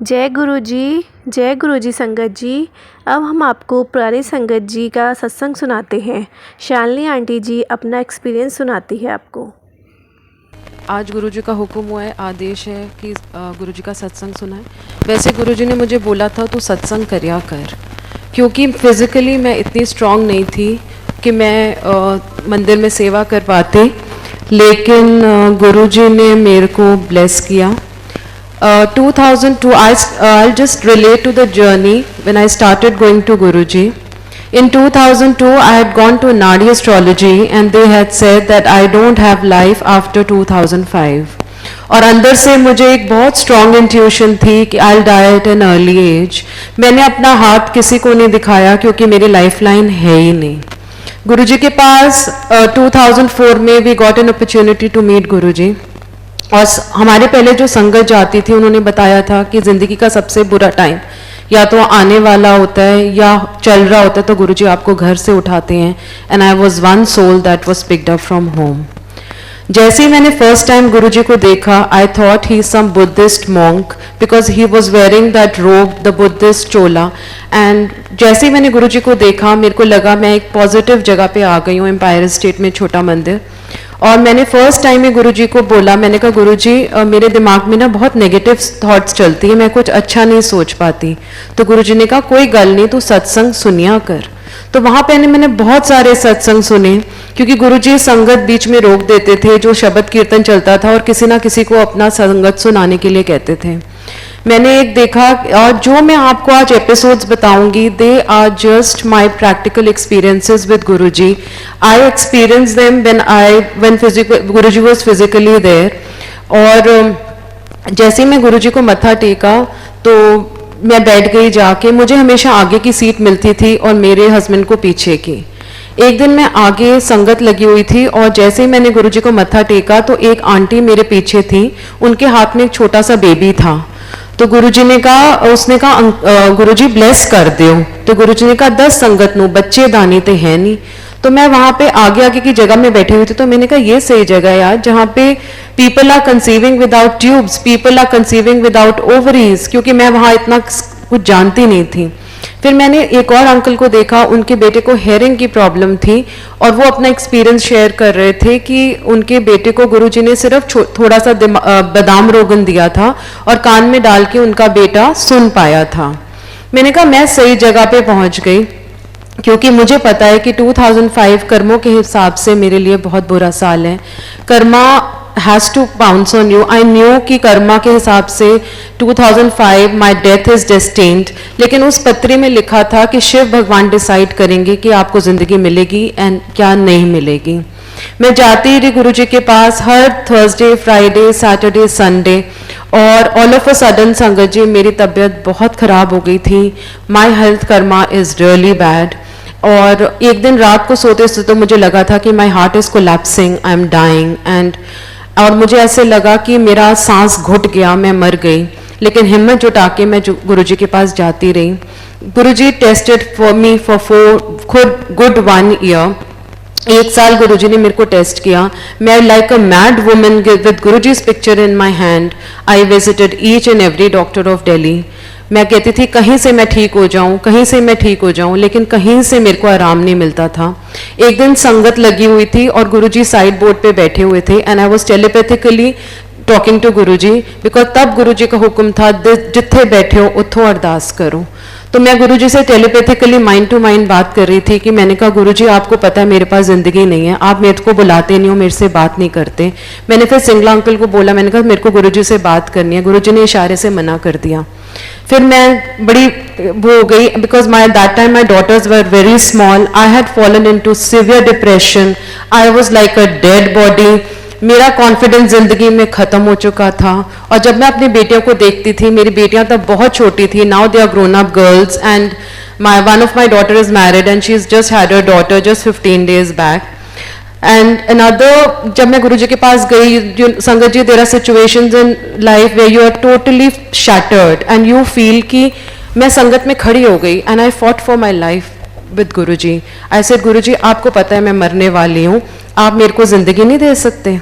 जय गुरु जी संगत जी। अब हम आपको पुरानी संगत जी का सत्संग सुनाते हैं। शालिनी आंटी जी अपना एक्सपीरियंस सुनाती है आपको। आज गुरुजी का हुक्म हुआ है, आदेश है कि गुरुजी का सत्संग सुनाए। वैसे गुरुजी ने मुझे बोला था तू सत्संग करया कर, क्योंकि फिज़िकली मैं इतनी स्ट्रांग नहीं थी कि मैं मंदिर में सेवा कर पाती, लेकिन गुरुजी ने मेरे को ब्लेस किया। 2002, I'll just relate to the journey when I started going to Guruji. In 2002, I had gone to Nadi astrology and they had said that I don't have life after 2005. और अंदर से मुझे एक बहुत स्ट्रॉन्ग इंट्यूशन थी कि I'll die at an early age. मैंने अपना हाथ किसी को नहीं दिखाया क्योंकि मेरी लाइफ लाइन है ही नहीं। गुरुजी के पास 2004 में we got an opportunity to meet गुरुजी। और हमारे पहले जो संगत जाती थी उन्होंने बताया था कि ज़िंदगी का सबसे बुरा टाइम या तो आने वाला होता है या चल रहा होता है, तो गुरुजी आपको घर से उठाते हैं। And I was one soul that was picked up from home. जैसे ही मैंने फर्स्ट टाइम गुरुजी को देखा, I thought he some Buddhist monk because he was wearing that robe, the Buddhist चोला। एंड जैसे ही मैंने गुरुजी को देखा, मेरे को लगा मैं एक पॉजिटिव जगह पे आ गई हूँ, एम्पायर स्टेट में छोटा मंदिर। और मैंने फर्स्ट टाइम में गुरुजी को बोला, मैंने कहा गुरुजी मेरे दिमाग में ना बहुत नेगेटिव थॉट्स चलती है, मैं कुछ अच्छा नहीं सोच पाती। तो गुरुजी ने कहा कोई गल नहीं, तू सत्संग सुनिया कर। तो वहाँ पे मैंने बहुत सारे सत्संग सुने, क्योंकि गुरुजी संगत बीच में रोक देते थे, जो शब्द कीर्तन चलता था, और किसी ना किसी को अपना संगत सुनाने के लिए कहते थे। मैंने एक देखा, और जो मैं आपको आज एपिसोड्स बताऊंगी, they are just my practical experiences with Guruji. I experience them when Guruji was physically there. और जैसे ही मैं गुरुजी को मत्था टेका तो मैं बैठ गई जाके। मुझे हमेशा आगे की सीट मिलती थी और मेरे हस्बैंड को पीछे की। एक दिन मैं आगे संगत लगी हुई थी और जैसे ही मैंने गुरुजी को मत्था टेका तो एक आंटी मेरे पीछे थी, उनके हाथ में एक छोटा सा बेबी था। तो गुरुजी ने कहा, उसने कहा गुरुजी ब्लेस कर दियो। तो गुरुजी ने कहा 10 संगत नु बच्चे दानी ते है नहीं। तो मैं वहां पे आगे की जगह में बैठी हुई थी, तो मैंने कहा ये सही जगह है यार, जहाँ पे people are conceiving without tubes, people are conceiving without ovaries, क्योंकि मैं वहां इतना कुछ जानती नहीं थी। फिर मैंने एक और अंकल को देखा, उनके बेटे को हेयरिंग की प्रॉब्लम थी और वो अपना एक्सपीरियंस शेयर कर रहे थे कि उनके बेटे को गुरुजी ने सिर्फ थोड़ा सा बादाम रोगन दिया था और कान में डाल के उनका बेटा सुन पाया था। मैंने कहा मैं सही जगह पे पहुंच गई, क्योंकि मुझे पता है कि 2005 कर्मों के हिसाब से मेरे लिए बहुत बुरा साल है। Karma has to bounce on you. I knew कि कर्मा के हिसाब से 2005 my death is destined, लेकिन उस पत्री में लिखा था कि शिव भगवान डिसाइड करेंगे कि आपको ज़िंदगी मिलेगी एंड क्या नहीं मिलेगी। मैं जाती रही गुरुजी के पास हर थर्सडे, फ्राइडे, सैटरडे, संडे, और ऑल ऑफ अ सडन संगत जी मेरी तबीयत बहुत ख़राब हो गई थी। My health Karma is really bad. और एक दिन रात को सोते सोते तो मुझे लगा था कि my heart is collapsing, I am dying and, और मुझे ऐसे लगा कि मेरा सांस घुट गया, मैं मर गई। लेकिन हिम्मत जुटा के मैं गुरुजी के पास जाती रही। Guruji tested for me for good 1 year. 1 साल गुरुजी ने मेरे को टेस्ट किया। मैं like a mad woman with Guruji's picture in my hand, I visited each and every doctor of Delhi. मैं कहती थी कहीं से मैं ठीक हो जाऊं, कहीं से मैं ठीक हो जाऊं, लेकिन कहीं से मेरे को आराम नहीं मिलता था। एक दिन संगत लगी हुई थी और गुरुजी साइड बोर्ड पे बैठे हुए थे and I was telepathically talking to Guruji, because तब गुरुजी का हुक्म था जिथे बैठे हो उथों अरदास करो। तो मैं गुरुजी से टेलीपैथिकली माइंड टू माइंड बात कर रही थी कि मैंने कहा गुरुजी आपको पता है मेरे पास ज़िंदगी नहीं है, आप मेरे को बुलाते नहीं हो, मेरे से बात नहीं करते। मैंने फिर सिंगला अंकल को बोला, मैंने कहा मेरे को गुरुजी से बात करनी है। गुरुजी ने इशारे से मना कर दिया। फिर मैं बड़ी वो हो गई, because that time my daughters were very small, I had fallen into severe depression, I was like a dead body. मेरा कॉन्फिडेंस जिंदगी में खत्म हो चुका था। और जब मैं अपनी बेटियों को देखती थी, मेरी बेटियां तब बहुत छोटी थी, now they are grown up girls and one of my daughter is married and she is just had a daughter just 15 days back. And another, जब मैं गुरुजी के पास गई, sangat ji there are situations in life where you are totally shattered and you feel कि मैं संगत में खड़ी हो गई and I fought for my life with Guruji. I said Guruji आपको पता है मैं मरने वाली हूँ, आप मेरे को ज़िंदगी नहीं दे सकते।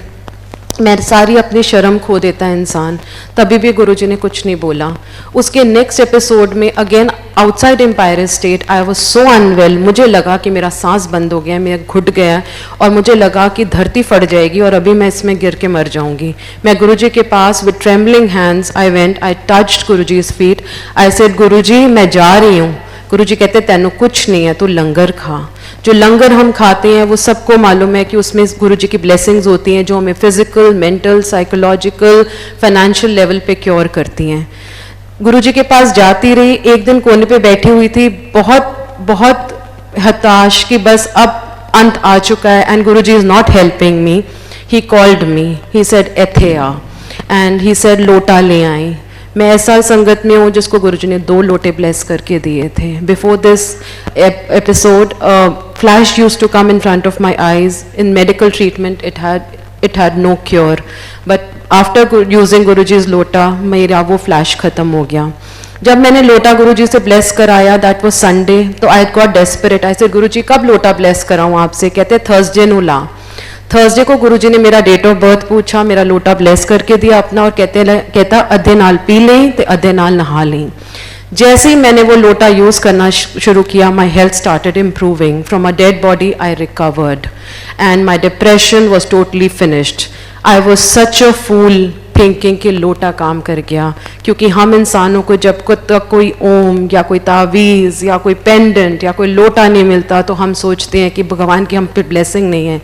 मैं सारी अपनी शर्म खो देता है इंसान, तभी भी गुरुजी ने कुछ नहीं बोला। उसके नेक्स्ट एपिसोड में again outside Empire State I was so unwell, मुझे लगा कि मेरा सांस बंद हो गया, मैं घुट गया और मुझे लगा कि धरती फट जाएगी और अभी मैं इसमें गिर के मर जाऊंगी। मैं गुरुजी के पास with trembling hands I went, I touched Guruji's feet, I said Guruji मैं जा रही हूँ। गुरुजी कहते तेनू कुछ नहीं है, तू लंगर खा। जो लंगर हम खाते हैं वो सबको मालूम है कि उसमें गुरुजी की ब्लेसिंग्स होती हैं जो हमें physical, mental, psychological, financial level पे क्योर करती हैं। गुरुजी के पास जाती रही, एक दिन कोने पे बैठी हुई थी, बहुत बहुत हताश कि बस अब अंत आ चुका है and Guruji is not helping me. He called me, he said एथेया एंड ही सेड लोटा ले आई। मैं ऐसा संगत में हूँ जिसको गुरुजी ने 2 लोटे ब्लेस करके दिए थे। Before this episode flash used to come in front of my eyes in medical treatment, it had no cure, but after using Guruji's लोटा मेरा वो फ्लैश खत्म हो गया। जब मैंने लोटा गुरुजी से ब्लेस कराया, दैट वाज संडे, तो I got desperate. I said Guruji कब लोटा ब्लेस कराऊँ आपसे? कहते थर्सडे नु ला। थर्सडे को गुरुजी ने मेरा डेट ऑफ बर्थ पूछा, मेरा लोटा ब्लेस करके दिया अपना और कहता अद्धे नाल पी लें तो अद्धे नाल नहा लें। जैसे ही मैंने वो लोटा यूज करना शुरू किया, my health started improving. From a dead body I recovered and my depression was totally finished. I was such a fool thinking कि लोटा काम कर गया, क्योंकि हम इंसानों को जब तक कोई ओम या कोई तावीज़ या कोई पेंडेंट या कोई लोटा नहीं मिलता तो हम सोचते हैं कि भगवान की हम पे ब्लेसिंग नहीं है,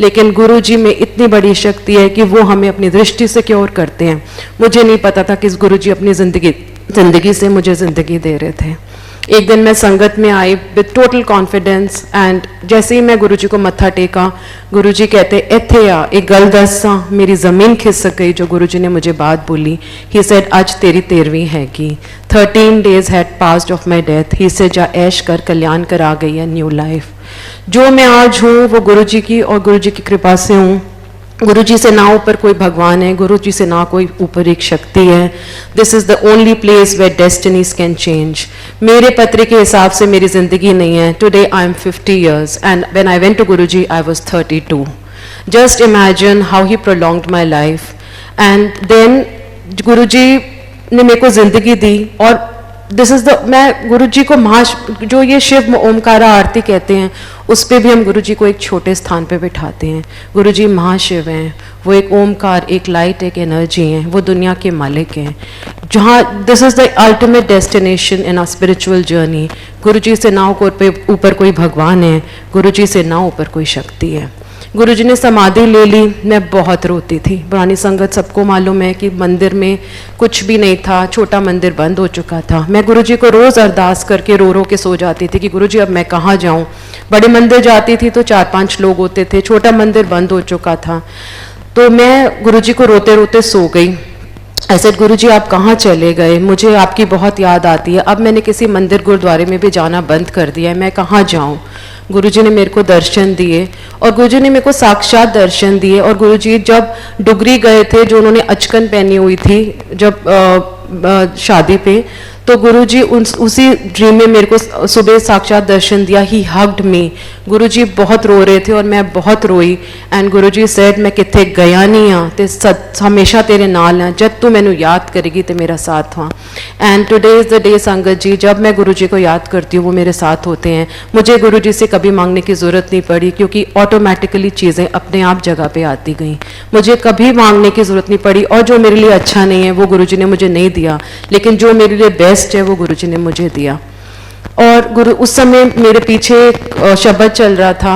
लेकिन गुरुजी में इतनी बड़ी शक्ति है कि वो हमें अपनी दृष्टि से क्योर करते हैं। मुझे नहीं पता था कि गुरुजी अपनी ज़िंदगी से मुझे ज़िंदगी दे रहे थे। एक दिन मैं संगत में आई विद टोटल कॉन्फिडेंस एंड जैसे ही मैं गुरुजी को मत्था टेका, गुरुजी कहते इत्थे आ, एक गल दसा, मेरी ज़मीन खिसक गई जो गुरुजी ने मुझे बात बोली। ही सेड आज तेरी 13वीं हैगी, 13 days had passed of my death. He said जा ऐश कर, कल्याण कर, आ गई है न्यू लाइफ। जो मैं आज हूँ वो गुरुजी की और गुरुजी की कृपा से हूँ। गुरुजी से ना ऊपर कोई भगवान है, गुरुजी से ना कोई ऊपर एक शक्ति है। This is the only place where destinies can change. मेरे पत्र के हिसाब से मेरी ज़िंदगी नहीं है। Today I am 50 years and when I went to Guruji I was 32। Just imagine how he prolonged my life. And then Guruji ने मेरे को ज़िंदगी दी और दिस इज़ द, मैं गुरुजी को जो ये शिव ओमकारा आरती कहते हैं उस पे भी हम गुरुजी को एक छोटे स्थान पे बिठाते हैं। गुरुजी महाशिव हैं, वो एक ओमकार, एक लाइट, एक एनर्जी हैं, वो दुनिया के मालिक हैं। जहाँ this is the ultimate destination in a spiritual journey. Guruji से ना ऊपर कोई भगवान है, गुरुजी से ना ऊपर कोई शक्ति है। गुरुजी ने समाधि ले ली, मैं बहुत रोती थी। पुरानी संगत सबको मालूम है कि मंदिर में कुछ भी नहीं था, छोटा मंदिर बंद हो चुका था। मैं गुरुजी को रोज़ अरदास करके रो रो के सो जाती थी कि गुरुजी अब मैं कहाँ जाऊँ। बड़े मंदिर जाती थी तो 4-5 लोग होते थे, छोटा मंदिर बंद हो चुका था। तो मैं गुरुजी को रोते रोते सो गई। ऐसे गुरुजी आप कहाँ चले गए, मुझे आपकी बहुत याद आती है। अब मैंने किसी मंदिर गुरुद्वारे में भी जाना बंद कर दिया है, मैं कहाँ जाऊँ। गुरुजी ने मेरे को दर्शन दिए और गुरुजी ने मेरे को साक्षात दर्शन दिए। और गुरुजी जब डुगरी गए थे, जो उन्होंने अचकन पहनी हुई थी जब शादी पे, तो गुरुजी उसी ड्रीम में मेरे को सुबह साक्षात दर्शन दिया। ही हग्ड मी। गुरुजी बहुत रो रहे थे और मैं बहुत रोई एंड गुरुजी सेड मैं किथे गया नहीं हाँ, ते हमेशा तेरे नाल हैं, जब तू मैनू याद करेगी तो मेरा साथ हाँ। And today is the day संगत जी, जब मैं गुरुजी को याद करती हूँ वो मेरे साथ होते हैं। मुझे गुरुजी से कभी मांगने की ज़रूरत नहीं पड़ी, क्योंकि ऑटोमेटिकली चीज़ें अपने आप जगह पे आती गई। मुझे कभी मांगने की ज़रूरत नहीं पड़ी। और जो मेरे लिए अच्छा नहीं है वो गुरुजी ने मुझे नहीं दिया, लेकिन जो मेरे लिए बेस्ट है वो गुरुजी ने मुझे दिया। और गुरु उस समय मेरे पीछे एक शब्द चल रहा था,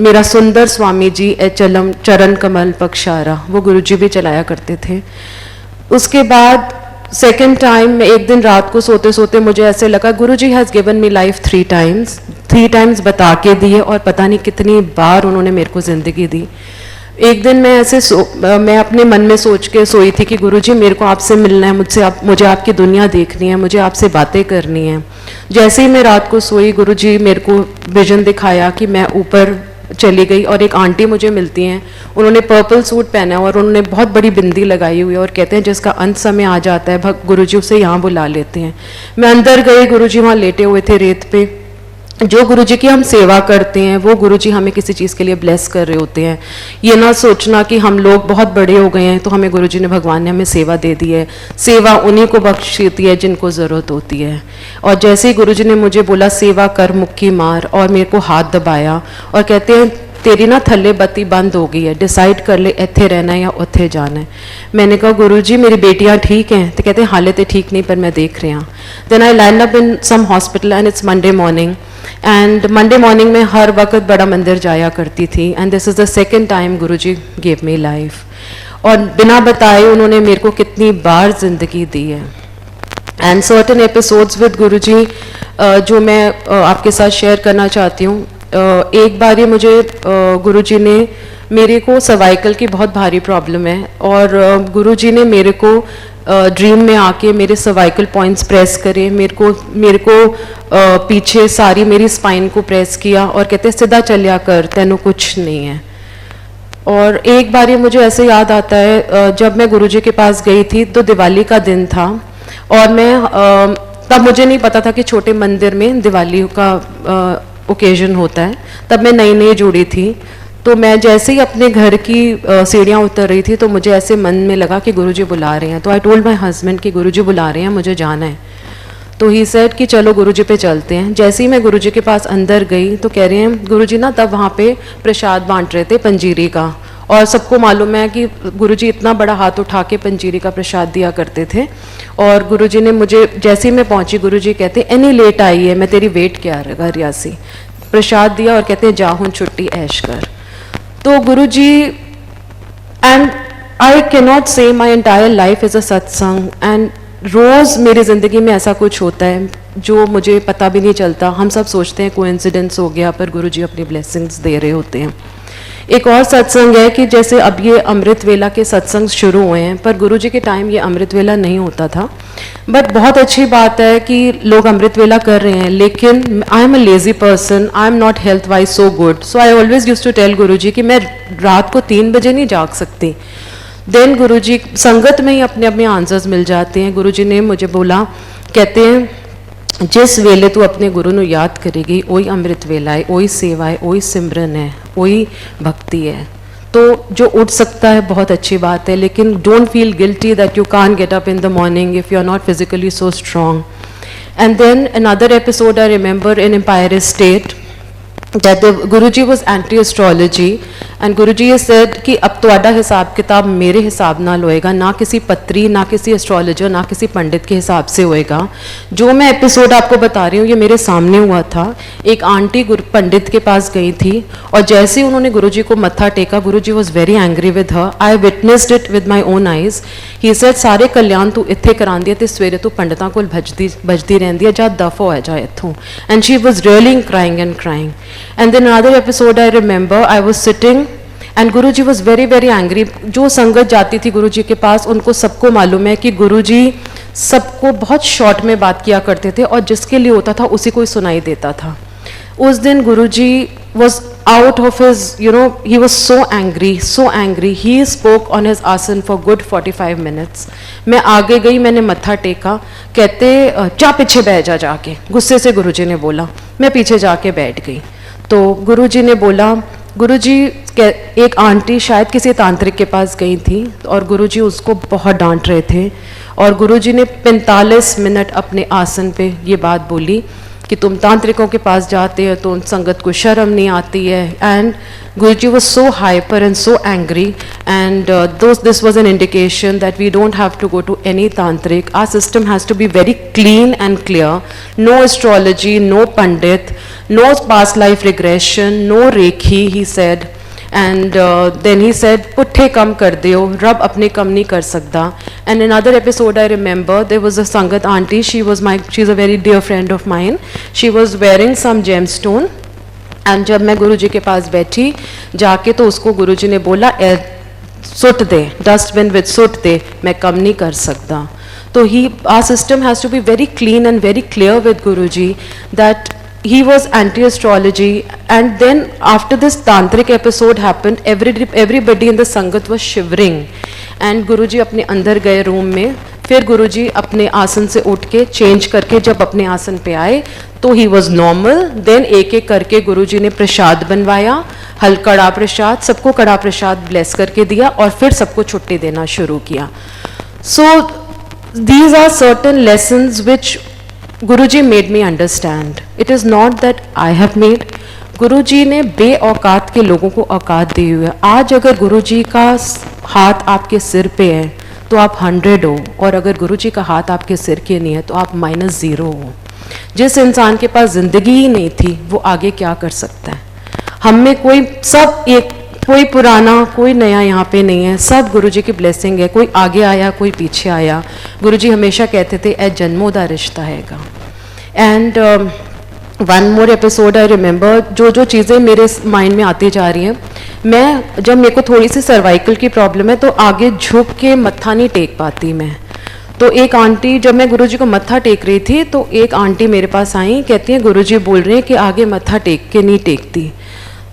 मेरा सुंदर स्वामी जी चलम चरण कमल पक्षारा, वो गुरुजी भी चलाया करते थे। उसके बाद सेकेंड टाइम मैं एक दिन रात को सोते सोते मुझे ऐसे लगा Guruji has given me life 3 times बता के दिए और पता नहीं कितनी बार उन्होंने मेरे को ज़िंदगी दी। एक दिन मैं मैं अपने मन में सोच के सोई थी कि गुरुजी मेरे को आपसे मिलना है, मुझे आपकी दुनिया देखनी है, मुझे आपसे बातें करनी है। जैसे ही मैं रात को सोई, गुरुजी मेरे को विजन दिखाया कि मैं ऊपर चली गई और एक आंटी मुझे मिलती हैं। उन्होंने पर्पल सूट पहना है और उन्होंने बहुत बड़ी बिंदी लगाई हुई है और कहते हैं जिसका अंत समय आ जाता है गुरुजी उसे यहाँ बुला लेते हैं। मैं अंदर गई, गुरुजी वहाँ लेटे हुए थे रेत पे जो गुरुजी की हम सेवा करते हैं वो गुरुजी हमें किसी चीज़ के लिए ब्लेस कर रहे होते हैं। ये ना सोचना कि हम लोग बहुत बड़े हो गए हैं तो हमें गुरुजी ने, भगवान ने हमें सेवा दे दी है। सेवा उन्हीं को बख्शती है जिनको ज़रूरत होती है। और जैसे ही गुरुजी ने मुझे बोला सेवा कर मुक्की मार, और मेरे को हाथ दबाया और कहते हैं तेरी ना थल्ले बत्ती बंद हो गई है, डिसाइड कर ले इत्थे रहना है या उत्थे जाना है। मैंने कहा गुरुजी मेरी बेटियां ठीक हैं? तो कहते हैं हाले तो ठीक नहीं पर मैं देख रही हूँ। Then I land up in some hospital and it's Monday morning, and Monday morning में हर वक्त बड़ा मंदिर जाया करती थी, and this is the second time Guruji gave me life. और बिना बताए उन्होंने मेरे को कितनी बार जिंदगी दी है। एंड सर्टन एपिसोड्स विद गुरुजी जो मैं आपके साथ शेयर करना चाहती हूँ। एक बार ये मुझे गुरुजी ने, मेरे को सर्वाइकल की बहुत भारी प्रॉब्लम है, और गुरुजी ने मेरे को ड्रीम में आके मेरे सर्वाइकल पॉइंट्स प्रेस करे, मेरे को पीछे सारी मेरी स्पाइन को प्रेस किया और कहते सीधा चलिया कर, तेनों कुछ नहीं है। और एक बार ये मुझे ऐसे याद आता है, जब मैं गुरुजी के पास गई थी तो दिवाली का दिन था, और मैं तब मुझे नहीं पता था कि छोटे मंदिर में दिवाली का ओकेजन होता है। तब मैं नई नई जुड़ी थी, तो मैं जैसे ही अपने घर की सीढ़ियाँ उतर रही थी तो मुझे ऐसे मन में लगा कि गुरुजी बुला रहे हैं। तो आई टोल्ड माई हस्बैंड कि गुरुजी बुला रहे हैं, मुझे जाना है। तो ही सेड कि चलो गुरुजी पे चलते हैं। जैसे ही मैं गुरुजी के पास अंदर गई तो कह रहे हैं गुरुजी ना तब वहाँ पे प्रसाद बांट रहे थे पंजीरी का, और सबको मालूम है कि गुरुजी इतना बड़ा हाथ उठा के पंजीरी का प्रसाद दिया करते थे। और गुरुजी ने मुझे, जैसे ही मैं पहुंची गुरुजी कहते एनी लेट आई है, मैं तेरी वेट क्या रहेगा रियासी। प्रसाद दिया और कहते हैं जा हूँ छुट्टी ऐश कर। तो गुरुजी, एंड आई कैन नॉट से my entire life is a सत्संग, एंड रोज़ मेरी ज़िंदगी में ऐसा कुछ होता है जो मुझे पता भी नहीं चलता। हम सब सोचते हैं कोइंसिडेंस हो गया, पर गुरुजी अपनी ब्लेसिंग्स दे रहे होते हैं। एक और सत्संग है कि जैसे अब ये अमृत वेला के सत्संग शुरू हुए हैं, पर गुरुजी के टाइम ये अमृत वेला नहीं होता था। बट बहुत अच्छी बात है कि लोग अमृत वेला कर रहे हैं, लेकिन I am a lazy person, I am not health wise so good, so I always use to tell Guruji कि मैं रात को 3 बजे नहीं जाग सकती। देन गुरुजी संगत में ही अपने अपने आंसर्स मिल जाते हैं। गुरुजी ने मुझे बोला, कहते हैं जिस वेले तू अपने गुरु ਨੂੰ याद करेगी वही अमृत वेला है, वही सेवा है, वही सिमरन है, वही भक्ति है। तो जो उठ सकता है बहुत अच्छी बात है, लेकिन don't feel guilty that you can't get up in the morning if you are not physically so strong. And then another episode I remember in Empire State that the Guruji was anti-astrology, and Guruji has said कि अब ਤੁਹਾਡਾ हिसाब किताब मेरे हिसाब नाल होएगा, ना किसी पत्री, ना किसी एस्ट्रोलॉजर, ना किसी पंडित के हिसाब से होएगा। जो मैं एपिसोड आपको बता रही हूँ ये मेरे सामने हुआ था। एक आंटी पंडित के पास गई थी, और जैसे ही उन्होंने गुरुजी को मत्था टेका, Guruji was very angry with her. I witnessed it with my own eyes. He said सारे कल्याण तू इत्थे करांदी है ते सवेरे तू पंडितां कोल भजदी रहंदी है, जा दफ हो जा इत्थों। And she was really crying and crying. And then another episode I remember, I was sitting and Guruji was very very angry. जो संगत जाती थी गुरुजी के पास, उनको सबको मालूम है कि गुरुजी सबको बहुत शॉर्ट में बात किया करते थे, और जिसके लिए होता था उसी को ही सुनाई देता था। उस दिन गुरुजी was out of his, he was so angry. He spoke on his asan for good 45 minutes. मैं आगे गई, मैंने मत्था टेका, कहते जा पीछे बैठ जा जाके, गुस्से से गुरुजी ने बोला। मैं पीछे जाके बैठ गई तो गुरुजी ने बोला, गुरुजी एक आंटी शायद किसी तांत्रिक के पास गई थी और गुरुजी उसको बहुत डांट रहे थे, और गुरुजी ने 45 मिनट अपने आसन पे ये बात बोली कि तुम तांत्रिकों के पास जाते हो तो उन संगत को शर्म नहीं आती है। And Guruji was so hyper and so angry, and this was an indication that we don't have to go to any tantric. Our system has to be very clean and clear. No astrology, no pandit, no past life regression, no reiki, he said. And then he said पुट्ठे कम कर दियो, रब अपने कम नहीं कर सकता। And another episode I remember, there was a sangat auntie, she's a very dear friend of mine. She was wearing some gemstone, and जब मैं गुरुजी के पास बैठी जाके तो उसको गुरुजी ने बोला सुट दे, डस्टबिन विद सुट दे, मैं कम नहीं कर सकता। तो our system has to be very clean and very clear with Guruji that he was anti-astrology. And then after this tantric episode happened, everybody in the sangat was shivering, and Guruji अपने अंदर गए room में, फिर गुरुजी अपने आसन से उठ के चेंज करके जब अपने आसन पे आए तो ही वॉज नॉर्मल। देन एक एक करके गुरुजी ने प्रसाद बनवाया, कड़ा प्रसाद, सबको कड़ा प्रसाद ब्लेस करके दिया और फिर सबको छुट्टी देना शुरू किया। So these are certain lessons which Guruji made me understand. It is not that I have made, Guruji ने बेऔकात के लोगों को औकात दी हुई है। आज अगर गुरुजी का हाथ आपके सिर पे है तो आप 100 हो, और अगर गुरुजी का हाथ आपके सिर के नहीं है तो आप -0 हो। जिस इंसान के पास ज़िंदगी ही नहीं थी वो आगे क्या कर सकता है। हम में कोई पुराना कोई नया यहाँ पे नहीं है, सब गुरुजी की ब्लेसिंग है। कोई आगे आया कोई पीछे आया, गुरुजी हमेशा कहते थे ए जन्मों दा रिश्ता हैगा। And one more episode I remember, जो चीज़ें मेरे माइंड में आती जा रही हैं, मैं जब मेरे को थोड़ी सी सर्वाइकल की प्रॉब्लम है तो आगे झुक के मत्था नहीं टेक पाती मैं। तो एक आंटी, जब मैं गुरुजी को मत्था टेक रही थी तो एक आंटी मेरे पास आई, कहती हैं गुरुजी बोल रहे हैं कि आगे मत्था टेक के नहीं टेकती।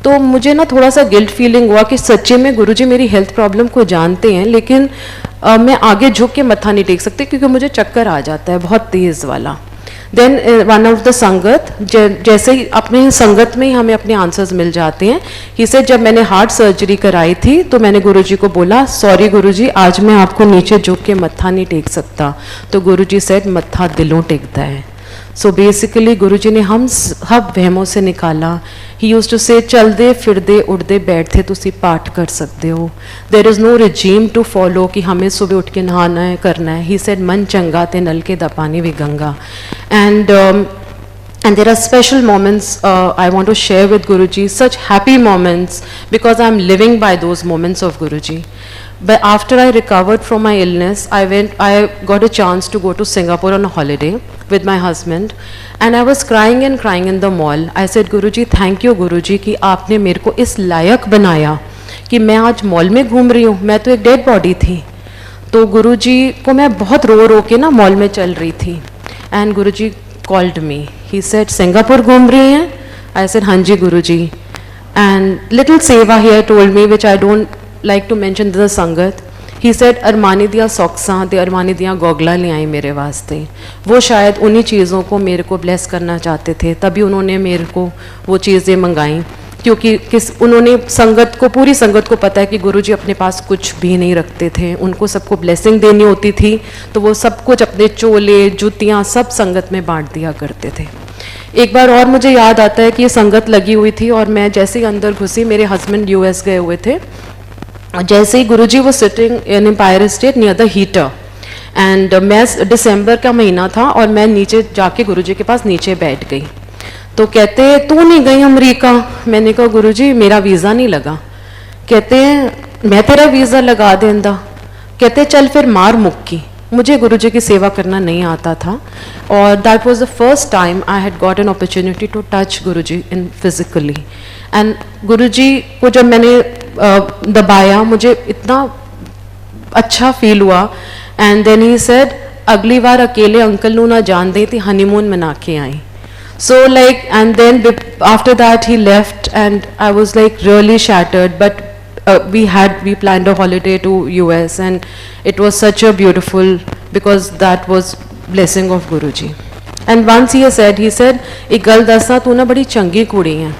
तो मुझे ना थोड़ा सा गिल्ट फीलिंग हुआ कि सच्चे में गुरुजी मेरी हेल्थ प्रॉब्लम को जानते हैं, लेकिन मैं आगे झुक के मत्था नहीं टेक सकती क्योंकि मुझे चक्कर आ जाता है बहुत तेज़ वाला। देन वन ऑफ द संगत, जैसे ही अपने संगत में ही हमें अपने आंसर्स मिल जाते हैं। ही से जब मैंने हार्ट सर्जरी कराई थी तो मैंने गुरुजी को बोला सॉरी गुरुजी, आज मैं आपको नीचे झुक के मत्था नहीं टेक सकता। तो गुरुजी सेड मत्था दिलों टेकता है। सो बेसिकली गुरुजी ने हम सब वहमों से निकाला। ही यूज्ड टू से चलदे फिरदे उड़दे बैठते तुसी पाठ कर सकते हो। There is no regime to follow कि हमें सुबह उठ के नहाना है करना है। ही सेड मन चंगा ते नल के दा पानी भी Ganga. And there are special moments I want to share with Guruji, such happy moments because I'm living by those moments of Guruji. But after I recovered from my illness, I got a chance to go to Singapore on a holiday with my husband, and I was crying in the mall. I said, Guruji, thank you Guruji कि आपने मेरे को इस लायक बनाया कि मैं आज mall में घूम रही हूँ। मैं तो एक डेड बॉडी थी। तो गुरुजी को मैं बहुत रो के ना मॉल में चल रही थी। And Guruji called me. He said, Singapore घूम रही हैं? I said, हाँ जी गुरुजी। And little seva here told me, which I don't like to mention the संगत। He said, अरमानी दिया सॉक्सां ते अरमानी दिया गॉगला ले आई मेरे वास्ते। वो शायद उन्हीं चीज़ों को मेरे को ब्लेस करना चाहते थे, तभी उन्होंने मेरे को वो चीज़ें मंगाई। क्योंकि उन्होंने संगत को, पूरी संगत को पता है कि गुरुजी अपने पास कुछ भी नहीं रखते थे, उनको सबको ब्लेसिंग देनी होती थी, तो वो सब कुछ अपने चोले जूतियाँ सब संगत में बांट दिया करते थे। एक बार और मुझे याद आता है कि ये संगत लगी हुई थी और मैं जैसे ही अंदर घुसी, मेरे हस्बैंड US गए हुए थे, जैसे ही गुरुजी वो sitting in Empire State near the heater, and मैं दिसंबर का महीना था और मैं नीचे जाके गुरुजी के पास नीचे बैठ गई। तो कहते तू नहीं गई अमेरिका? मैंने कहा गुरुजी मेरा वीज़ा नहीं लगा। कहते हैं मैं तेरा वीज़ा लगा देंदा। कहते चल फिर मार मुक्की। मुझे गुरुजी की सेवा करना नहीं आता था और that was the first time I had got an opportunity to touch Guruji in physically. And Guruji को जब मैंने दबाया मुझे इतना अच्छा फील हुआ। एंड देन ही सेड अगली बार अकेले अंकल नू ना जान दे थी, हनीमून मना के आई। So like, and then after that he left and I was like really shattered, but we planned a holiday to US and it was such a beautiful, because that was blessing of Guruji. And once he said एक गल दसा तू ना बड़ी चंगी कुड़ी है।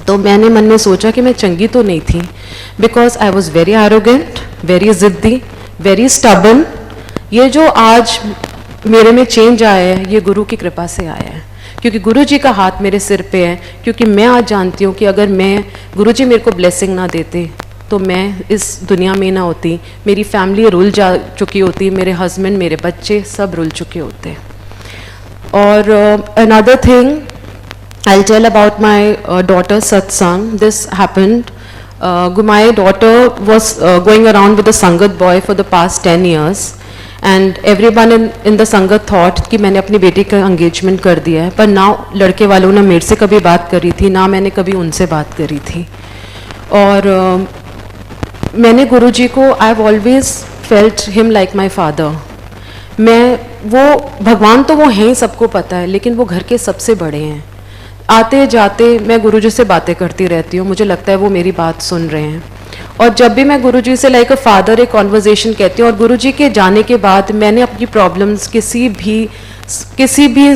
तो मैंने मन में सोचा कि मैं चंगी तो नहीं थी, because I was very arrogant, very ज़िद्दी, very stubborn। ये जो आज मेरे में चेंज आया है ये गुरु की कृपा से आया है, क्योंकि गुरुजी का हाथ मेरे सिर पे है। क्योंकि मैं आज जानती हूँ कि अगर मैं गुरुजी मेरे को ब्लेसिंग ना देते तो मैं इस दुनिया में ना होती, मेरी फैमिली रुल जा चुकी होती, मेरे हस्बैंड मेरे बच्चे सब रुल चुके होते। और another thing I tell about my daughter satsang. This happened, my daughter was going around with a sangat boy for the past 10 years and everyone in the sangat thought कि मैंने अपनी बेटी का एंगेजमेंट कर दिया है, पर ना लड़के वालों ने मेरे से कभी बात करी थी, ना मैंने कभी उनसे बात करी थी। और मैंने गुरुजी को, I have always felt him like my father. वो भगवान तो वो हैं ही, सबको पता है, लेकिन वो घर के सबसे बड़े हैं। आते जाते मैं गुरुजी से बातें करती रहती हूँ, मुझे लगता है वो मेरी बात सुन रहे हैं। और जब भी मैं गुरुजी से लाइक अ फादर एक कॉन्वर्जेशन कहती हूँ, और गुरुजी के जाने के बाद मैंने अपनी प्रॉब्लम्स किसी भी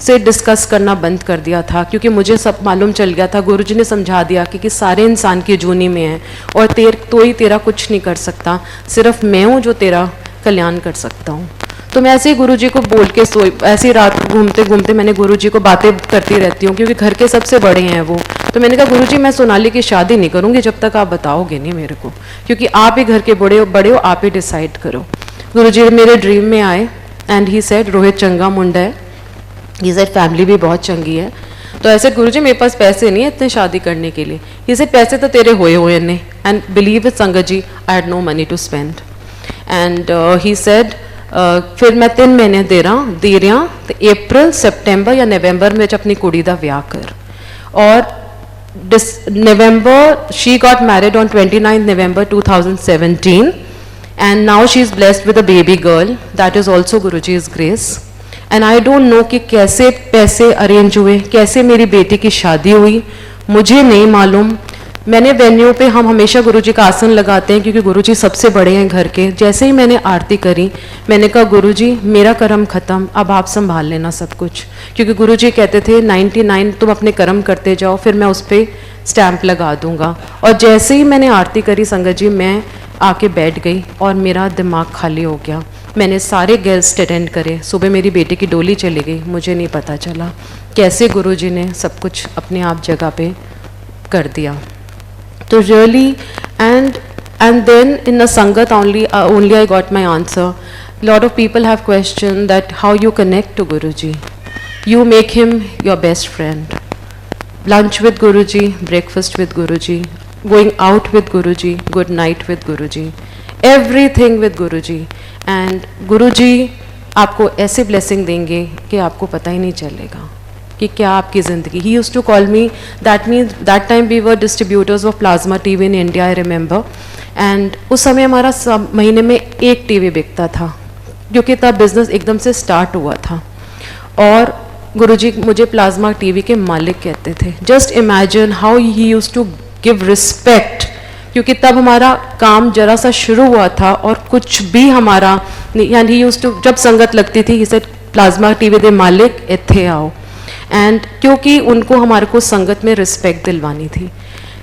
से डिस्कस करना बंद कर दिया था, क्योंकि मुझे सब मालूम चल गया था, गुरुजी ने समझा दिया कि सारे इंसान की जूनी में है और तो ही तेरा कुछ नहीं कर सकता, सिर्फ मैं हूँ जो तेरा कल्याण कर सकता हूँ। तो मैं ऐसे ही गुरुजी को बोल के ऐसे ही रात घूमते घूमते मैंने गुरुजी को बातें करती रहती हूँ, क्योंकि घर के सबसे बड़े हैं वो। तो मैंने कहा गुरुजी मैं सोनाली की शादी नहीं करूँगी जब तक आप बताओगे नहीं मेरे को, क्योंकि आप ही घर के बड़े हो, आप ही डिसाइड करो। गुरुजी मेरे ड्रीम में आए एंड ही सेड रोहित चंगा मुंडा है, ही सेड फैमिली भी बहुत चंगी है। तो ऐसे गुरुजी मेरे पास पैसे नहीं है इतने शादी करने के लिए। ही सेड पैसे तो तेरे हुए ने, and believe it sangat ji I had no money to spend. And he said फिर मैं 3 महीने दे रहा तो अप्रैल सितंबर या नवंबर में अपनी कुड़ी दा विआह कर। और November she got married on 29th November 2017 and now she is blessed with a baby girl, that is also Guruji's grace। and I don't know कि कैसे पैसे अरेंज हुए, कैसे मेरी बेटी की शादी हुई, मुझे नहीं मालूम। मैंने वेन्यू पे हम हमेशा गुरुजी का आसन लगाते हैं क्योंकि गुरुजी सबसे बड़े हैं घर के। जैसे ही मैंने आरती करी मैंने कहा गुरुजी मेरा कर्म ख़त्म, अब आप संभाल लेना सब कुछ, क्योंकि गुरुजी कहते थे 99 तुम अपने कर्म करते जाओ, फिर मैं उस पर स्टैंप लगा दूंगा। और जैसे ही मैंने आरती करी संगत जी मैं आके बैठ गई और मेरा दिमाग खाली हो गया। मैंने सारे गेस्ट अटेंड करे, सुबह मेरी बेटी की डोली चली गई, मुझे नहीं पता चला कैसे गुरुजी ने सब कुछ अपने आप जगह पे कर दिया। तो रियली एंड देन इन अ संगत only I got my answer। lot of people have questioned that how you connect to Guruji। you make him your best friend। lunch with Guruji, breakfast with Guruji, going out with Guruji, good night with Guruji, everything with Guruji। and Guruji आपको ऐसे blessing देंगे कि आपको पता ही नहीं चलेगा कि क्या आपकी ज़िंदगी। He use to call me, that means that time we were distributors of plasma TV in India, I remember. And उस समय हमारा सब महीने में 1 टीवी बिकता था, क्योंकि तब बिज़नेस एकदम से स्टार्ट हुआ था। और गुरुजी मुझे प्लाज्मा टीवी के मालिक कहते थे। Just imagine how he use to give respect, क्योंकि तब हमारा काम जरा सा शुरू हुआ था और कुछ भी हमारा, एंड ही यूज़ टू जब संगत लगती थी ही सेड प्लाज्मा टीवी दे मालिक इत्थे आओ। एंड क्योंकि उनको हमारे को संगत में रिस्पेक्ट दिलवानी थी,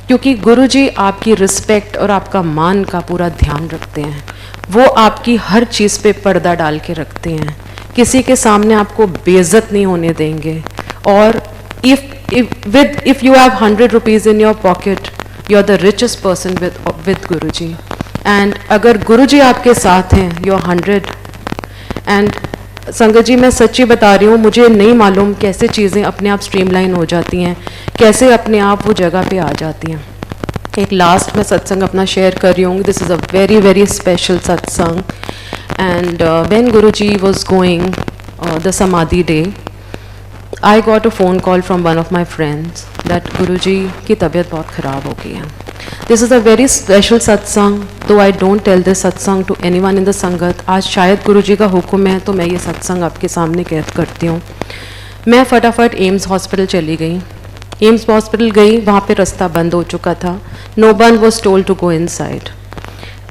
क्योंकि गुरुजी आपकी रिस्पेक्ट और आपका मान का पूरा ध्यान रखते हैं। वो आपकी हर चीज़ पे पर्दा डाल के रखते हैं, किसी के सामने आपको बेइज्जत नहीं होने देंगे। और if you have 100 rupees in your pocket, you are the richest person with Guruji. And अगर गुरुजी आपके साथ हैं you are 100। एंड संगत जी मैं सच्ची बता रही हूँ, मुझे नहीं मालूम कैसे चीज़ें अपने आप स्ट्रीमलाइन हो जाती हैं, कैसे अपने आप वो जगह पे आ जाती हैं। एक लास्ट में सत्संग अपना शेयर कर रही हूँ। This is a very very special satsang. And when Guruji was going the samadhi day, I got a phone call from one of my friends that Guruji की तबीयत बहुत ख़राब हो गई है। This is a very special satsang, तो I don't tell this satsang to anyone in the sangat. आज शायद गुरुजी का हुक्म है तो मैं ये सत्संग आपके सामने कैद करती हूँ। मैं फटाफट एम्स हॉस्पिटल चली गई। एम्स हॉस्पिटल गई, वहाँ पे रास्ता बंद हो चुका था। No one was told to go inside.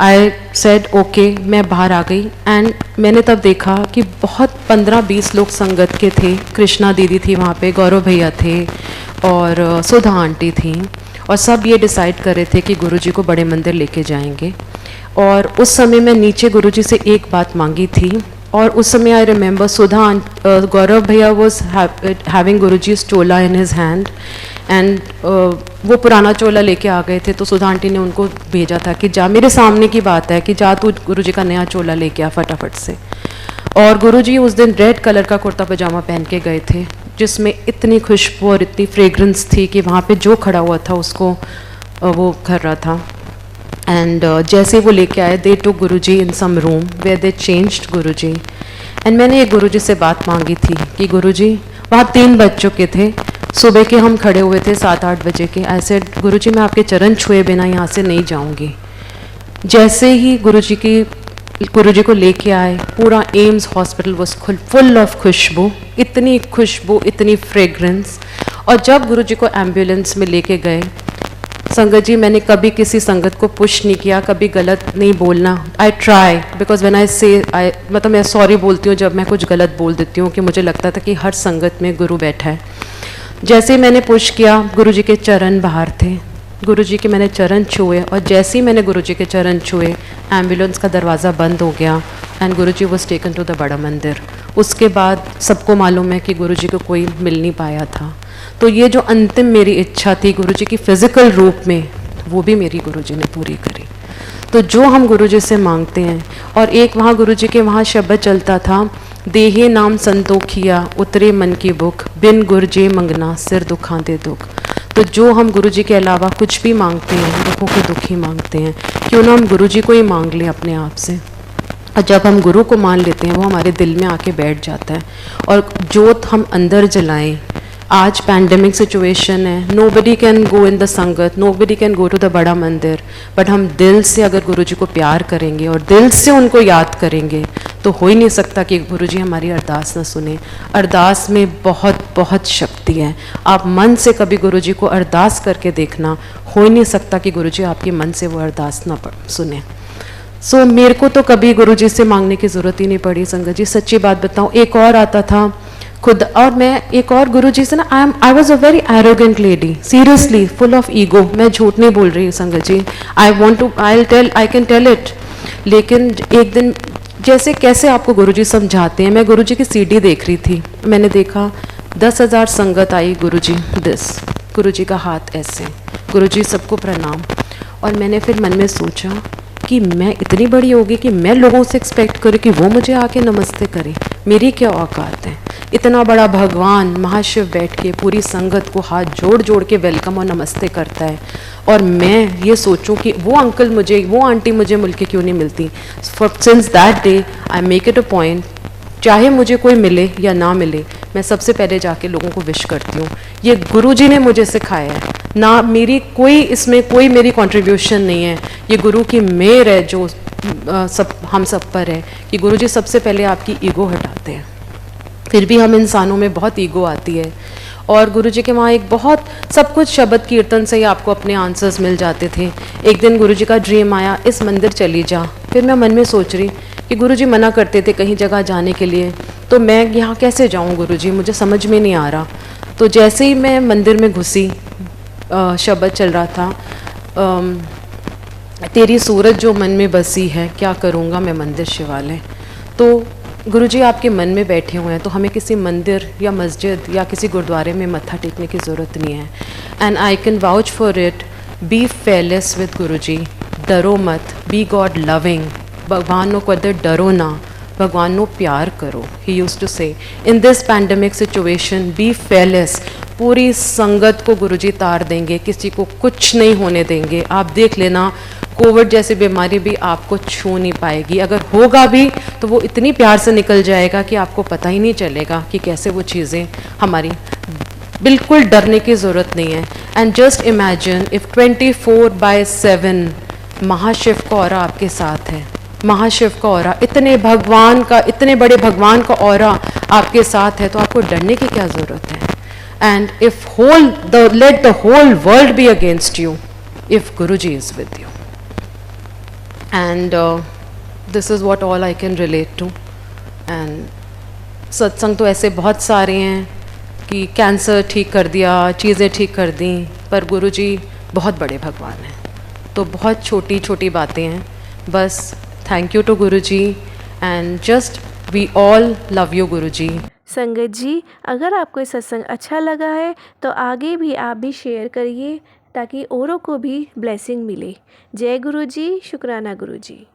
I said okay, मैं बाहर आ गई। एंड मैंने तब देखा कि बहुत 15-20 लोग संगत के थे। कृष्णा दीदी थी वहाँ पे, गौरव भैया थे और सुधा आंटी थी, और सब ये डिसाइड कर रहे थे कि गुरुजी को बड़े मंदिर लेके जाएंगे। और उस समय मैं नीचे गुरुजी से एक बात मांगी थी, और उस समय आई रिमेंबर सुधा गौरव भैया was having Guruji's Chola in his hand. And वो पुराना चोला लेके आ गए थे, तो सुधा आंटी ने उनको भेजा था कि जा, मेरे सामने की बात है कि जा तू गुरुजी का नया चोला लेके आ फटाफट से। और गुरुजी उस दिन रेड कलर का कुर्ता पजामा पहन के गए थे, जिसमें इतनी खुशबू और इतनी फ्रेग्रेंस थी कि वहाँ पे जो खड़ा हुआ था उसको वो कर रहा था। एंड जैसे वो लेके आए, they to Guruji in some room where they changed Guruji. And मैंने एक गुरुजी से बात मांगी थी कि गुरुजी, वहाँ 3 बज चुके थे, सुबह के हम खड़े हुए थे 7-8 बजे के। ऐसे गुरुजी मैं आपके चरण छुए बिना यहाँ से नहीं जाऊँगी। जैसे ही गुरुजी को लेके आए, पूरा AIIMS hospital was full of खुशबू, इतनी फ्रेग्रेंस। और जब गुरुजी को एम्बुलेंस में लेके गए, संगत जी, मैंने कभी किसी संगत को पुश नहीं किया, कभी गलत नहीं बोलना। I try because when I मतलब मैं सॉरी बोलती हूँ जब मैं कुछ गलत बोल देती हूँ, कि मुझे लगता था कि हर संगत में गुरु बैठा है। जैसे ही मैंने पुश किया, गुरु जी के चरण बाहर थे, गुरु जी के मैंने चरण छुए, और जैसे ही मैंने गुरु जी के चरण छुए, एम्बुलेंस का दरवाज़ा बंद हो गया and Guru ji was taken to the Bada मंदिर। उसके बाद सबको मालूम है कि गुरु जी को कोई मिल नहीं पाया था। तो ये जो अंतिम मेरी इच्छा थी गुरु जी की फिज़िकल रूप में, वो भी मेरी गुरु जी ने पूरी करी। तो जो हम गुरु जी से मांगते हैं, और एक वहाँ गुरु जी के वहाँ शब्द चलता था, देहे नाम संतोखिया उतरे मन की बुक, बिन गुर जे मंगना सिर दुखा दे दुख। तो जो हम गुरु जी के अलावा कुछ भी मांगते हैं, दुखों के दुख ही मांगते हैं। क्यों ना हम गुरु जी को ही मांग लें अपने आप से। और जब हम गुरु को मान लेते हैं, वो हमारे दिल में आके बैठ जाता है। और जोत हम अंदर जलाएं। आज पैंडेमिक सिचुएशन है, nobody can go in the sangat, nobody can go to the Bada Mandir, but हम दिल से अगर गुरु जी को प्यार करेंगे और दिल से उनको याद करेंगे, तो हो ही नहीं सकता कि गुरु जी हमारी अरदास न सुने। अरदास में बहुत बहुत शक्ति है। आप मन से कभी गुरु जी को अरदास करके देखना, हो ही नहीं सकता कि गुरु जी आपके मन से वो अरदास ना सुने। सो मेरे को तो कभी गुरु जी से मांगने की ज़रूरत ही नहीं पड़ी संगत जी, सच्ची बात बताऊँ। एक और आता था खुद, और मैं एक और गुरु जी से ना, I was a very arrogant lady, seriously full of ego. मैं झूठ नहीं बोल रही संगत ji, I can tell it. लेकिन एक दिन जैसे कैसे आपको गुरु जी समझाते हैं, मैं गुरु जी की सीडी देख रही थी, मैंने देखा 10,000 संगत आई, गुरु जी गुरु जी का हाथ ऐसे, गुरु जी सबको प्रणाम। और मैंने फिर मन में सोचा कि मैं इतनी बड़ी होगी कि मैं लोगों से एक्सपेक्ट करूँ कि वो मुझे आके नमस्ते करें, मेरी क्या औकात है। इतना बड़ा भगवान महाशिव बैठ के पूरी संगत को हाथ जोड़ जोड़ के वेलकम और नमस्ते करता है, और मैं ये सोचूं कि वो अंकल मुझे, वो आंटी मुझे मिल के क्यों नहीं मिलती। Since that day I make it a point, चाहे मुझे कोई मिले या ना मिले, मैं सबसे पहले जाके लोगों को विश करती हूँ। ये गुरु जी ने मुझे सिखाया है, ना मेरी कोई इसमें कोई मेरी कंट्रीब्यूशन नहीं है, ये गुरु की मेहर है जो सब हम सब पर है, कि गुरु जी सबसे पहले आपकी ईगो हटाते हैं। फिर भी हम इंसानों में बहुत ईगो आती है, और गुरु जी के वहाँ एक बहुत सब कुछ शब्द कीर्तन से ही आपको अपने आंसर्स मिल जाते थे। एक दिन गुरु जी का ड्रीम आया, इस मंदिर चली जा। फिर मैं मन में सोच रही कि गुरु जी मना करते थे कहीं जगह जाने के लिए, तो मैं यहाँ कैसे जाऊँ गुरु जी, मुझे समझ में नहीं आ रहा। तो जैसे ही मैं मंदिर में घुसी, शब्द चल रहा था, तेरी सूरत जो मन में बसी है, क्या करूँगा मैं मंदिर शिवालय। तो गुरुजी आपके मन में बैठे हुए हैं, तो हमें किसी मंदिर या मस्जिद या किसी गुरुद्वारे में मत्था टेकने की ज़रूरत नहीं है। And I can vouch for it, be fearless with Guruji, डरो मत, बी गॉड लविंग, भगवान नो कदे डरो ना, भगवान नो प्यार करो। ही used to say in this pandemic situation be fearless. पूरी संगत को गुरुजी तार देंगे, किसी को कुछ नहीं होने देंगे। आप देख लेना, कोविड जैसी बीमारी भी आपको छू नहीं पाएगी, अगर होगा भी तो वो इतनी प्यार से निकल जाएगा कि आपको पता ही नहीं चलेगा कि कैसे वो चीज़ें हमारी, बिल्कुल डरने की ज़रूरत नहीं है। एंड जस्ट इमेजिन इफ़ 24/7 महाशिव का ऑरा आपके साथ है, महाशिव का ऑरा, इतने भगवान का, इतने बड़े भगवान का ऑरा आपके साथ है, तो आपको डरने की क्या ज़रूरत है। And if let the whole world be against you, if Guruji is with you. And this is what all I can relate to. And सत्संग तो ऐसे बहुत सारे हैं कि कैंसर ठीक कर दिया, चीज़ें ठीक कर दी, पर गुरुजी बहुत बड़े भगवान हैं। तो बहुत छोटी छोटी बातें हैं, बस thank you to Guruji and just we all love you Guruji. Sangat ji, अगर आपको ये सत्संग अच्छा लगा है तो आगे भी आप भी शेयर करिए, ताकि औरों को भी ब्लेसिंग मिले। जय गुरु जी, शुक्राना गुरु जी।